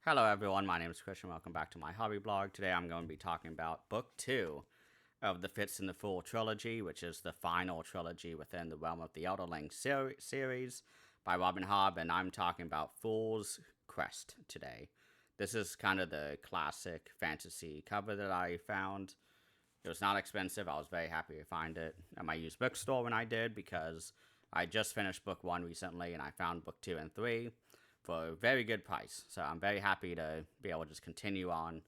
Hello, everyone. My name is Christian. Welcome back to my hobby blog. Today, I'm going to be talking about Book 2 of the Fits in the Fool trilogy, which is the final trilogy within the realm of the Elderlings series by Hobb, and I'm talking about Fool's Quest today. This is kind of the classic fantasy cover that I found. It was not expensive. I was very happy to find it at my used bookstore when I did because I just finished book 1 recently and I found book 2 and 3 for a very good price. So I'm very happy to be able to just continue on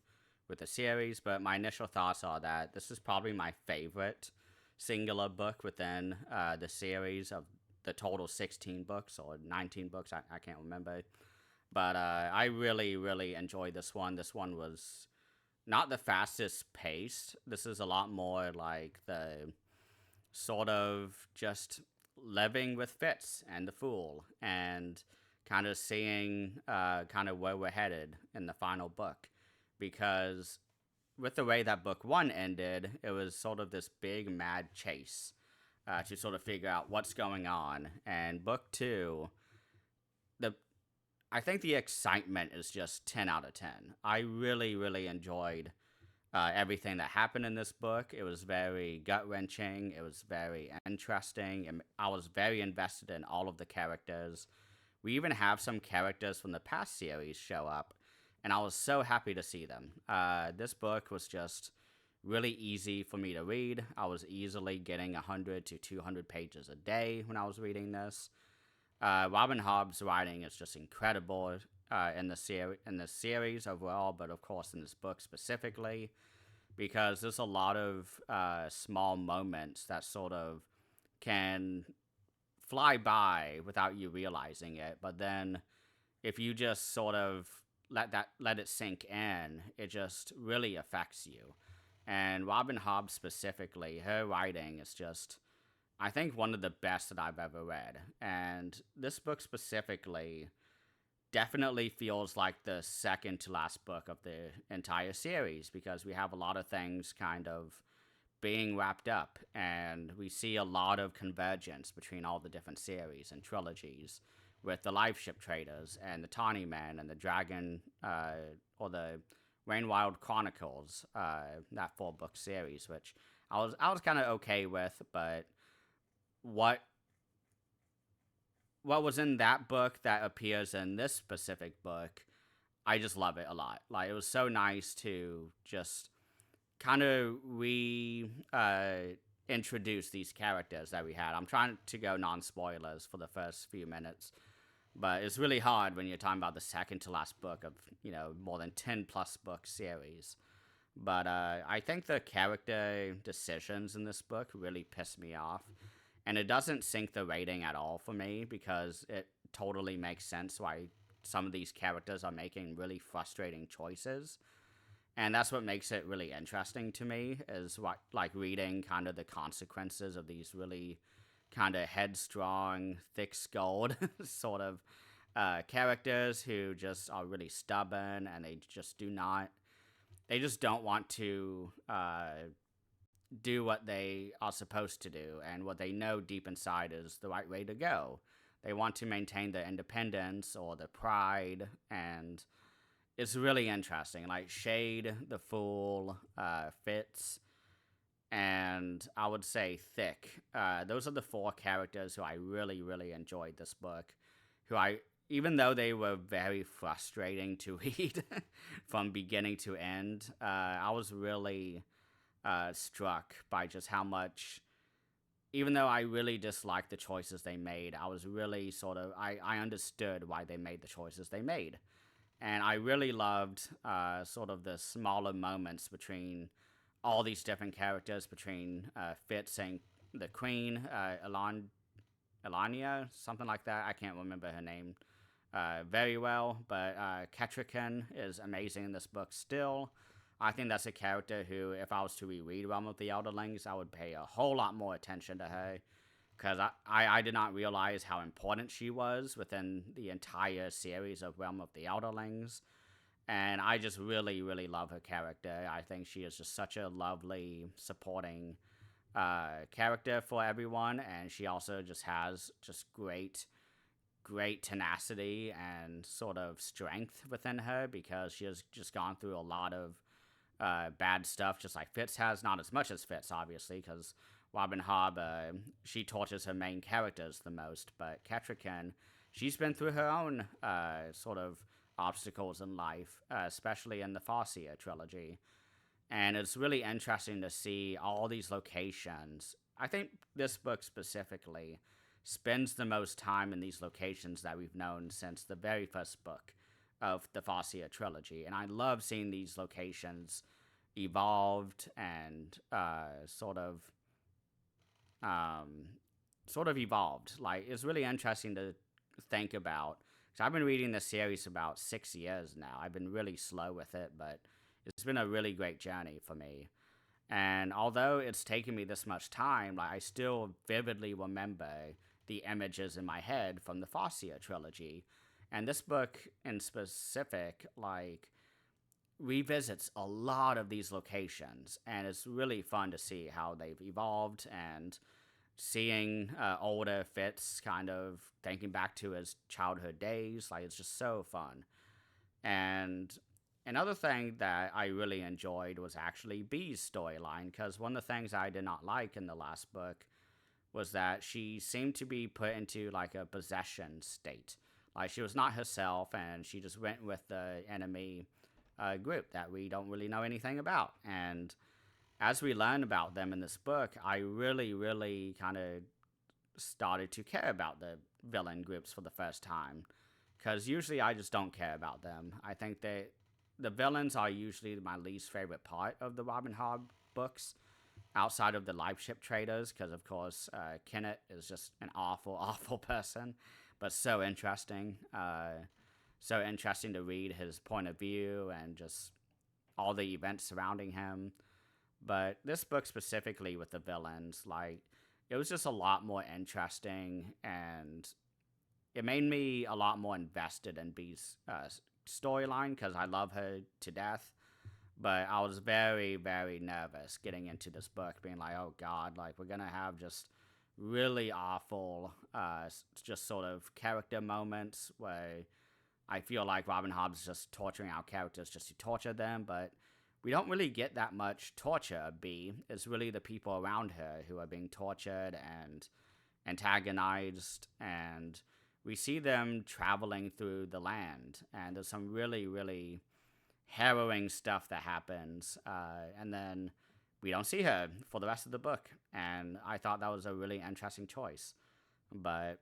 with the series. But my initial thoughts are that this is probably my favorite singular book within the series of the total 16 books or 19 books. I can't remember. But I really, really enjoyed this one. This one was not the fastest paced. This is a lot more like the sort of just living with Fitz and the Fool and kind of seeing kind of where we're headed in the final book. Because with the way that book 1 ended, it was sort of this big mad chase to sort of figure out what's going on. And book 2, the I think the excitement is just 10 out of 10. I really, really enjoyed everything that happened in this book. It was very gut wrenching. It was very interesting. And I was very invested in all of the characters. We even have some characters from the past series show up, and I was so happy to see them. This book was just really easy for me to read. I was easily getting 100 to 200 pages a day when I was reading this. Hobb's writing is just incredible in the series overall, but of course in this book specifically, because there's a lot of small moments that sort of can fly by without you realizing it. But then, if you just sort of let it sink in, it just really affects you. And Robin Hobb specifically, her writing is just I think one of the best that I've ever read. And this book specifically definitely feels like the second to last book of the entire series because we have a lot of things kind of being wrapped up and we see a lot of convergence between all the different series and trilogies with the life ship traders and the Tawny Men and the Dragon or the Rainwild Chronicles, that 4 book series, which I was kind of okay with, but what what was in that book that appears in this specific book, I just love it a lot. Like it was so nice to just kind of re introduce these characters that we had. I'm trying to go non spoilers for the first few minutes, but it's really hard when you're talking about the second to last book of more than 10 plus book series. But I think the character decisions in this book really pissed me off. And it doesn't sink the rating at all for me because it totally makes sense why some of these characters are making really frustrating choices. And that's what makes it really interesting to me is what, like reading kind of the consequences of these really kind of headstrong, thick-skulled sort of characters who just are really stubborn and they just don't want to do what they are supposed to do and what they know deep inside is the right way to go. They want to maintain their independence or their pride, and it's really interesting. Like Shade, the Fool, Fitz, and I would say Thick. Those are the 4 characters who I really, really enjoyed this book. Even though they were very frustrating to read from beginning to end, I was really struck by just how much, even though I really disliked the choices they made, I was really I understood why they made the choices they made. And I really loved sort of the smaller moments between all these different characters, between Fitz and the Queen, Elania, something like that. I can't remember her name very well, but Ketrican is amazing in this book still. I think that's a character who, if I was to reread Realm of the Elderlings, I would pay a whole lot more attention to her because I did not realize how important she was within the entire series of Realm of the Elderlings. And I just really, really love her character. I think she is just such a lovely supporting character for everyone, and she also just has just great tenacity and sort of strength within her because she has just gone through a lot of bad stuff, just like Fitz has. Not as much as Fitz, obviously, because Robin Hobb, she tortures her main characters the most, but Kettricken, she's been through her own sort of obstacles in life, especially in the Farseer trilogy. And it's really interesting to see all these locations. I think this book specifically spends the most time in these locations that we've known since the very first book of the Farseer trilogy. And I love seeing these locations evolved and sort of evolved. Like, it's really interesting to think about. So I've been reading this series about 6 years now. I've been really slow with it, but it's been a really great journey for me. And although it's taken me this much time, like, I still vividly remember the images in my head from the Farseer trilogy. And this book in specific, like, revisits a lot of these locations, and it's really fun to see how they've evolved and seeing older Fitz kind of thinking back to his childhood days. Like, it's just so fun. And another thing that I really enjoyed was actually Bee's storyline, because one of the things I did not like in the last book was that she seemed to be put into like a possession state. Like, she was not herself, and she just went with the enemy group that we don't really know anything about. And as we learn about them in this book, I really, really kind of started to care about the villain groups for the first time. Because usually I just don't care about them. I think that the villains are usually my least favorite part of the Robin Hobb books, outside of the life ship traders, because of course Kenneth is just an awful, awful person, but so interesting. So interesting to read his point of view and just all the events surrounding him. But this book specifically with the villains, like, it was just a lot more interesting, and it made me a lot more invested in Bee's storyline because I love her to death. But I was very, very nervous getting into this book, being like, oh God, like, we're going to have just really awful, just sort of character moments where I feel like Robin Hobb's just torturing our characters just to torture them, but we don't really get that much torture of Bee. It's really the people around her who are being tortured and antagonized, and we see them traveling through the land, and there's some really, really harrowing stuff that happens, and then we don't see her for the rest of the book, and I thought that was a really interesting choice. But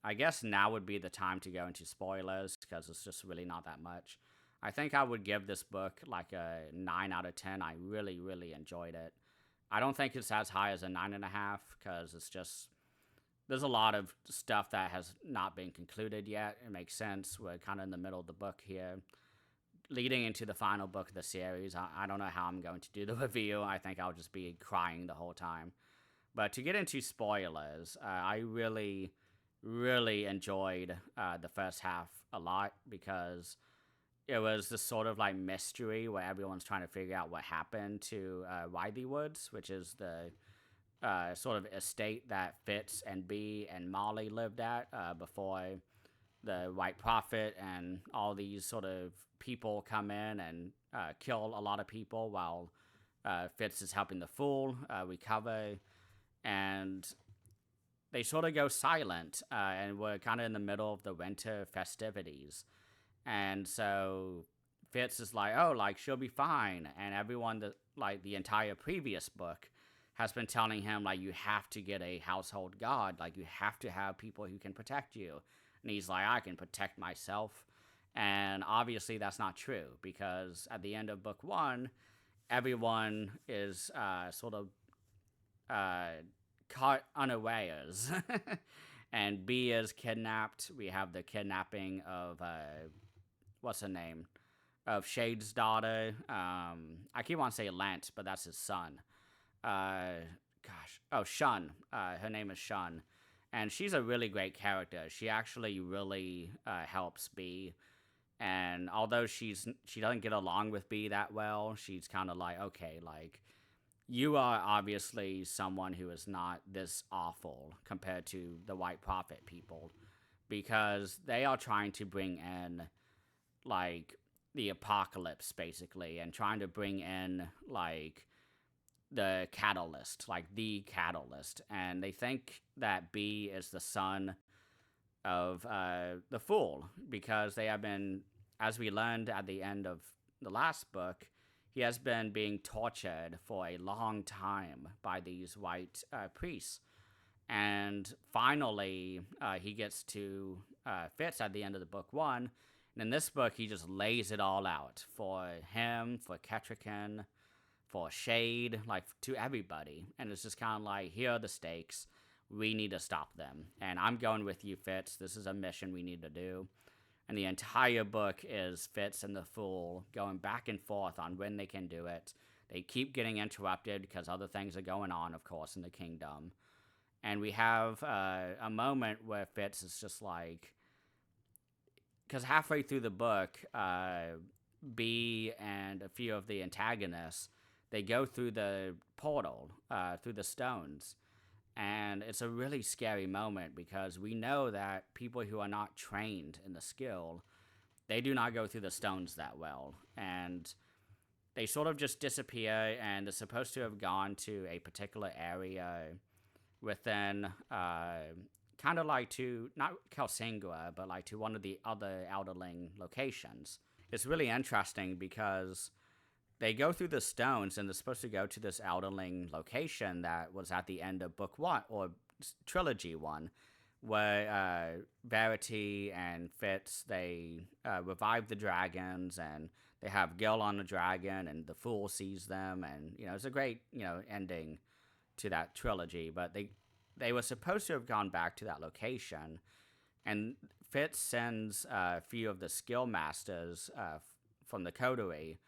I guess now would be the time to go into spoilers, because it's just really not that much. I think I would give this book like a 9 out of 10. I really, really enjoyed it. I don't think it's as high as a 9.5, because it's just, there's a lot of stuff that has not been concluded yet. It makes sense. We're kind of in the middle of the book here, leading into the final book of the series. I don't know how I'm going to do the review. I think I'll just be crying the whole time. But to get into spoilers, I really, really enjoyed the first half a lot, because it was this sort of like mystery where everyone's trying to figure out what happened to Riley Woods, which is the sort of estate that Fitz and Bee and Molly lived at before the White Prophet and all these sort of people come in and kill a lot of people while Fitz is helping the Fool recover. And they sort of go silent, and we're kind of in the middle of the winter festivities. And so Fitz is like, oh, like, she'll be fine. And everyone that, like, the entire previous book has been telling him, like, you have to get a household god. Like, you have to have people who can protect you. And he's like, I can protect myself. And obviously that's not true, because at the end of book 1, everyone is sort of caught unawares. And Bee is kidnapped. We have the kidnapping of what's her name? Of Shade's daughter. I keep on saying Lance, but that's his son. Shun. Her name is Shun. And she's a really great character. She actually really helps Bee. And although she doesn't get along with Bee that well, she's kind of like, okay, like, you are obviously someone who is not this awful compared to the White Prophet people, because they are trying to bring in, like, the apocalypse, basically, and trying to bring in, like, the catalyst, like the catalyst. And they think that B is the son of the Fool, because they have been, as we learned at the end of the last book, he has been being tortured for a long time by these white priests. And finally, he gets to Fitz at the end of the book one. And in this book, he just lays it all out for him, for Ketrican, for Shade, like to everybody. And it's just kind of like, here are the stakes. We need to stop them. And I'm going with you, Fitz. This is a mission we need to do. And the entire book is Fitz and the Fool going back and forth on when they can do it. They keep getting interrupted because other things are going on, of course, in the kingdom. And we have a moment where Fitz is just like, because halfway through the book, B and a few of the antagonists, they go through the portal, through the stones. And it's a really scary moment because we know that people who are not trained in the skill, they do not go through the stones that well. And they sort of just disappear, and they're supposed to have gone to a particular area within, kind of like to, not Kelsingua, but like to one of the other Elderling locations. It's really interesting because they go through the stones and they're supposed to go to this Elderling location that was at the end of book one, or trilogy one, where Verity and Fitz, they revive the dragons, and they have Gil on the dragon, and the Fool sees them, and it's a great ending to that trilogy. But they were supposed to have gone back to that location, and Fitz sends a few of the skill masters from the coterie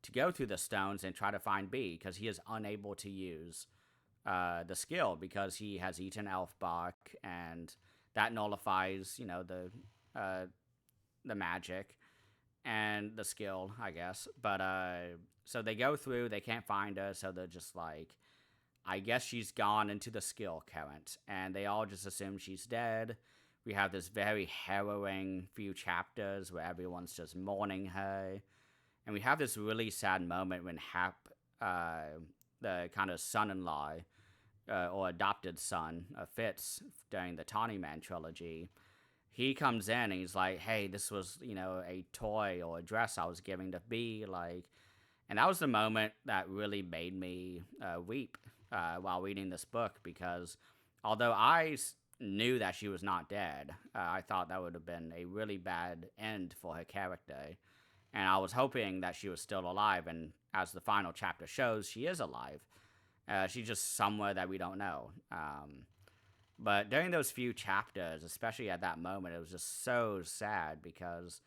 to go through the stones and try to find B, because he is unable to use the skill because he has eaten elf bark, and that nullifies the magic and the skill, I guess. But so they go through, they can't find her, so they're just like, I guess she's gone into the skill current, and they all just assume she's dead. We have this very harrowing few chapters where everyone's just mourning her. And we have this really sad moment when Hap, the kind of son-in-law, or adopted son of Fitz during the Tawny Man trilogy, he comes in and he's like, hey, this was, a toy or a dress I was giving to B, like, and that was the moment that really made me weep while reading this book, because although I knew that she was not dead, I thought that would have been a really bad end for her character. And I was hoping that she was still alive, and as the final chapter shows, she is alive. She's just somewhere that we don't know. But during those few chapters, especially at that moment, it was just so sad because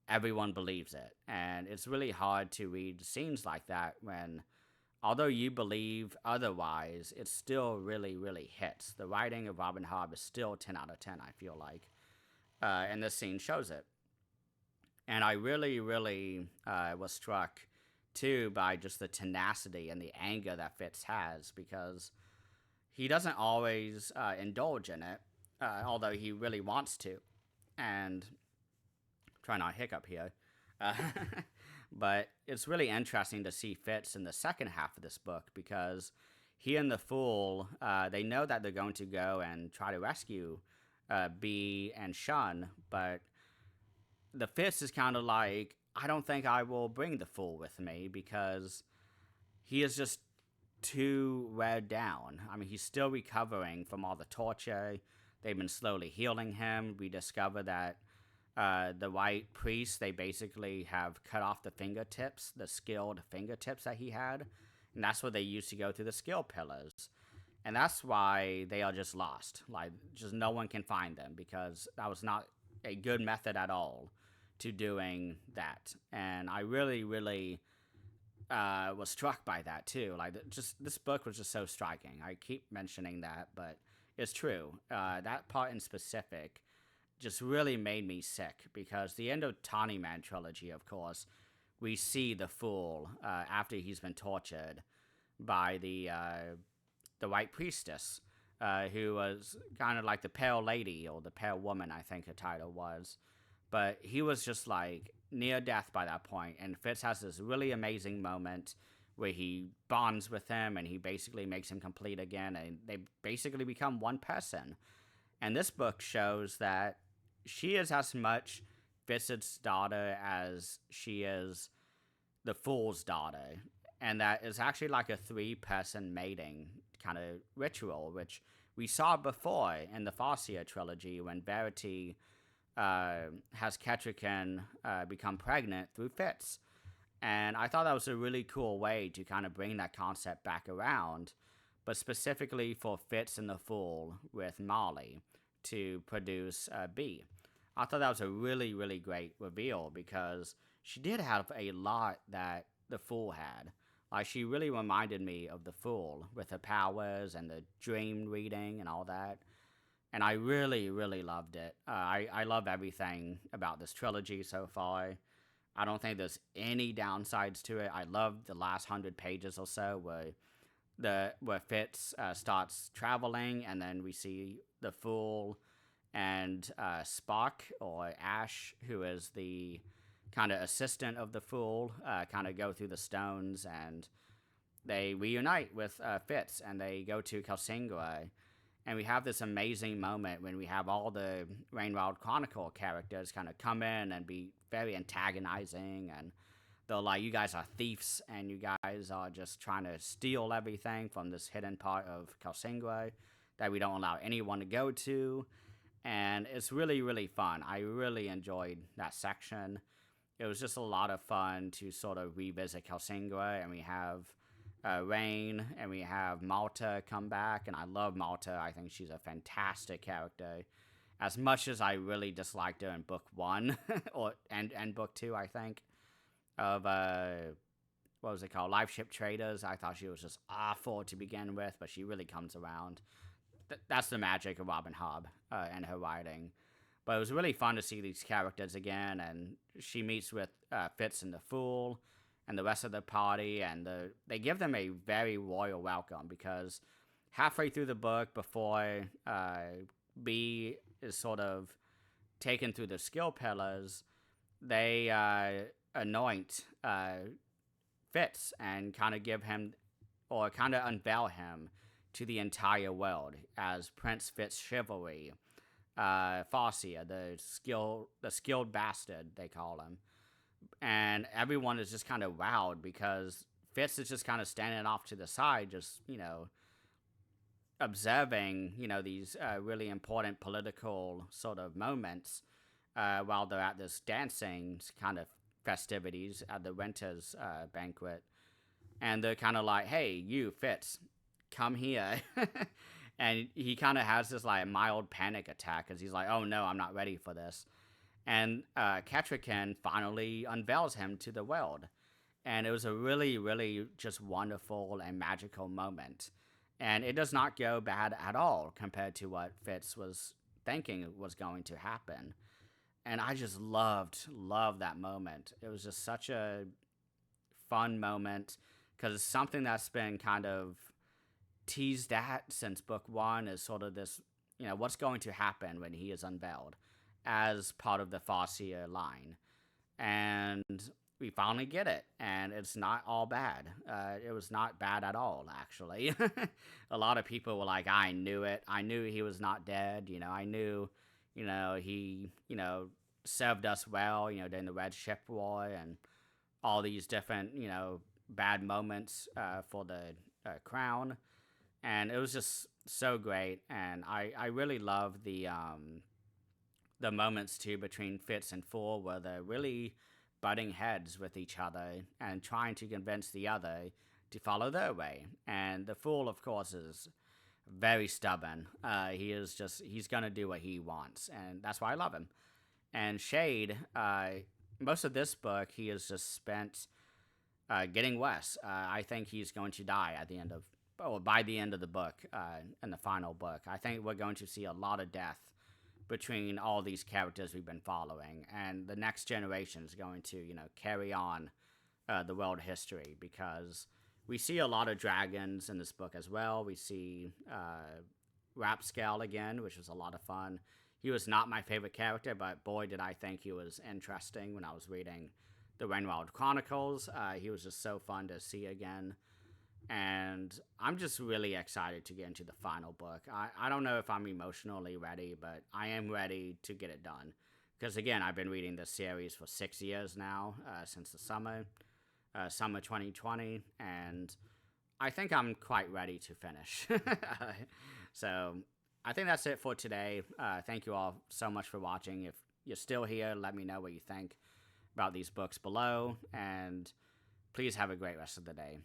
everyone believes it. And it's really hard to read scenes like that when, although you believe otherwise, it still really, really hits. The writing of Robin Hobb is still 10 out of 10, I feel like. And this scene shows it. And I really, really was struck, too, by just the tenacity and the anger that Fitz has, because he doesn't always indulge in it, although he really wants to. And try not to hiccup here. But it's really interesting to see Fitz in the second half of this book, because he and the Fool, they know that they're going to go and try to rescue B and Shun, but the Fitz is kind of like, I don't think I will bring the Fool with me, because he is just too weighed down. I mean, he's still recovering from all the torture. They've been slowly healing him. We discover that the white priests, they basically have cut off the fingertips, the skilled fingertips that he had, and that's what they used to go through the skill pillars. And that's why they are just lost. Like, just no one can find them, because that was not a good method at all to doing that. And I really, really was struck by that too. Like, just this book was just so striking. I keep mentioning that, but it's true. That part in specific just really made me sick, because the end of Tawny Man trilogy, of course, we see the Fool after he's been tortured. by the White Priestess, who was kind of like the Pale Lady or the Pale Woman, I think her title was. But he was just like near death by that point, and Fitz has this really amazing moment where he bonds with him and he basically makes him complete again, and they basically become one person. And this book shows that she is as much Fitz's daughter as she is the Fool's daughter, and that is actually like a three-person mating kind of ritual, which we saw before in the Farseer trilogy when Verity has Kettricken become pregnant through Fitz. And I thought that was a really cool way to kind of bring that concept back around, but specifically for Fitz and the Fool with Molly to produce B. I thought that was a really, really great reveal because she did have a lot that the Fool had. Like, she really reminded me of the Fool with her powers and the dream reading and all that. And I really, really loved it. I love everything about this trilogy so far. I don't think there's any downsides to it. I love the last 100 pages or so where Fitz starts traveling, and then we see the Fool and Spock, or Ash, who is the kind of assistant of the Fool, kind of go through the stones, and they reunite with Fitz, and they go to Kelsingra. And we have this amazing moment when we have all the Rainwild Chronicle characters kind of come in and be very antagonizing, and they're like, you guys are thieves, and you guys are just trying to steal everything from this hidden part of Kelsingra that we don't allow anyone to go to. And it's really, really fun. I really enjoyed that section. It was just a lot of fun to sort of revisit Kelsingra, and we have Rain, and we have Malta come back, and I love Malta. I think she's a fantastic character. As much as I really disliked her in book 1 and book 2, I think, of what was it called, Life Ship Traders. I thought she was just awful to begin with, but she really comes around. That's the magic of Robin Hobb and her writing. But it was really fun to see these characters again, and she meets with Fitz and the Fool and the rest of the party, and they give them a very royal welcome, because halfway through the book, before B is sort of taken through the skill pillars, they anoint Fitz and kind of give him, or kind of unveil him to the entire world as Prince Fitz Chivalry, Farseer, the skilled bastard, they call him. And everyone is just kind of wowed, because Fitz is just kind of standing off to the side, just, observing, these really important political sort of moments while they're at this dancing kind of festivities at the Winter's banquet. And they're kind of like, hey, you, Fitz, come here. And he kind of has this like mild panic attack, because he's like, oh no, I'm not ready for this. And Kettricken finally unveils him to the world. And it was a really, really just wonderful and magical moment. And it does not go bad at all compared to what Fitz was thinking was going to happen. And I just loved that moment. It was just such a fun moment, because it's something that's been kind of teased at since book 1, is sort of this, what's going to happen when he is unveiled as part of the Farseer line. And we finally get it, and it's not all bad. It was not bad at all, actually. A lot of people were like, I knew it. I knew he was not dead. I knew, he, served us well, during the Red Ship War and all these different, bad moments for the crown. And it was just so great. And I really love the moments too between Fitz and Fool, where they're really butting heads with each other and trying to convince the other to follow their way. And the Fool, of course, is very stubborn. He's gonna do what he wants, and that's why I love him. And Shade, most of this book, he has just spent getting worse. I think he's going to die at the end of, by the end of the book, in the final book. I think we're going to see a lot of death between all these characters we've been following, and the next generation is going to, carry on the world history, because We see a lot of dragons in this book as well. We see Rapscale again, which was a lot of fun. He was not my favorite character, but boy, did I think he was interesting when I was reading the Renwild Chronicles. He was just so fun to see again. And I'm just really excited to get into the final book. I don't know if I'm emotionally ready, but I am ready to get it done. Because again, I've been reading this series for 6 years now, since the summer 2020, and I think I'm quite ready to finish. So I think that's it for today. Thank you all so much for watching. If you're still here, let me know what you think about these books below, and please have a great rest of the day.